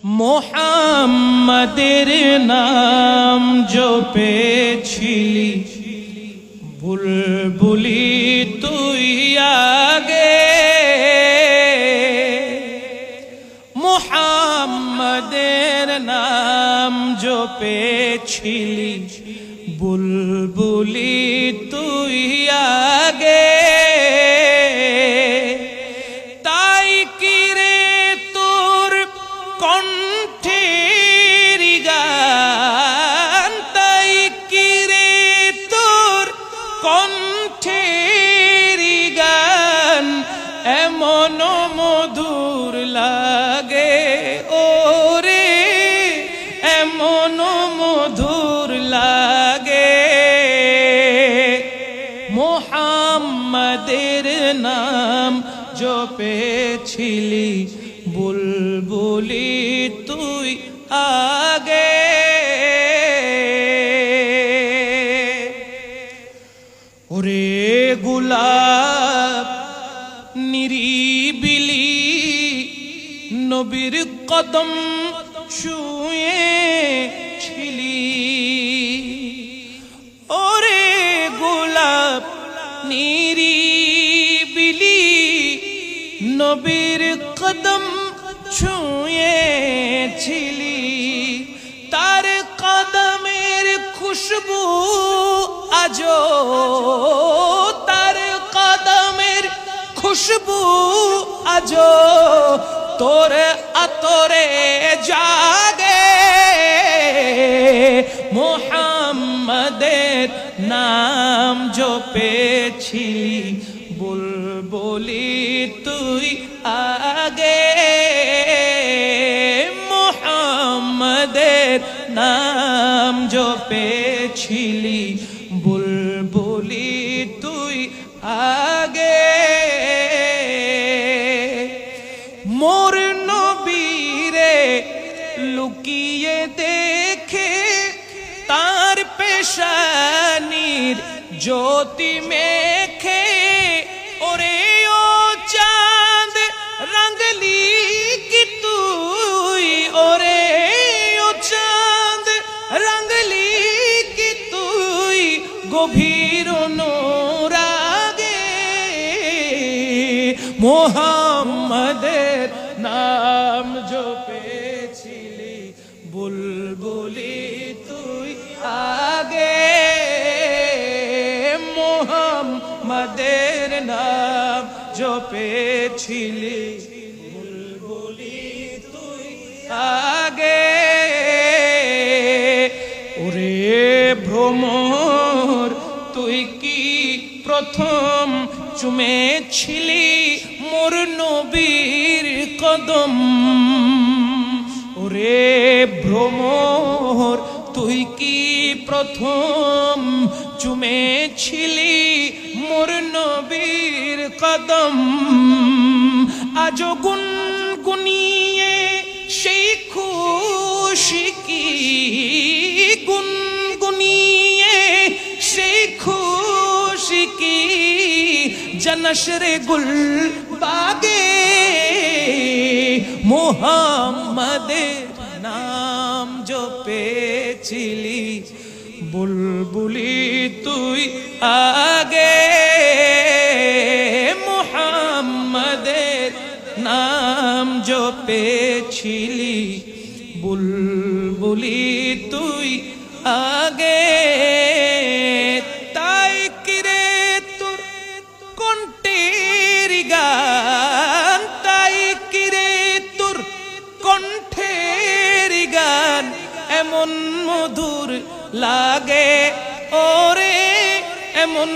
মোহাম্মদের নাম জপেছিলি বুলবুলি তুই আগে, মোহাম্মদের নাম জপেছিলি বুলবুলি তুই আগে। তাই কিরে তোর কণ্ঠের গান, তাই কিরে তোর কণ্ঠের গান এমন মধুর লাগে ওরে, এমন মধুর লাগে। মোহাম্মদের নাম জপেছিলি বুলবুলি তুই আগে। ওরে গোলাপ নিরিবিলি নবীর কদম ছুঁয়েছিলি, ওরে গোলাপ নিরিবিলি নবীর কদম ছুঁয়েছিলি। তার কদমের খুশবু আজো, তার কদমের খুশবু আজো তোর আতরে জাগে। মোহাম্মদের নাম জপেছিলি বুলবুলি তুই আগে, মোহাম্মদের নাম জপেছিলি বুলবুলি তুই আগে। মোর নবীরে লুকিয়ে দেখে তার পেশানির জ্যোতি মেখে, ওরে ও চাঁদ রঙলি কি তুই, ওরে ও চাঁদ রঙলি কি তুই গভীর অনুরাগে। মোহাম্মদের নাম জপেছিলি বুলবুলি তুই আগে, মোহাম্মদের নাম জপেছিলি বুলবুলি তুই আগে। ওরে ভ্রমর তুই কি প্রথম চুমেছিলি মোর নবীর কদম, ওরে ভ্রমর তুই কি প্রথম চুমেছিলি মোর নবীর কদম। আজো গুনগুনিয়ে সেই খুশি কি, গুনগুনিয়ে সেই খুশি কি জনশরে গুল বাগে। মোহাম্মদের নাম জপেছিলি বুলবুলি তুই আগে, মোহাম্মদের নাম জপেছিলি বুলবুলি তুই আগে। তাই কিরে তোর কণ্ঠের গান, তাই কিরে তোর কণ্ঠের গান এমন মধুর লাগে ওরে, এমন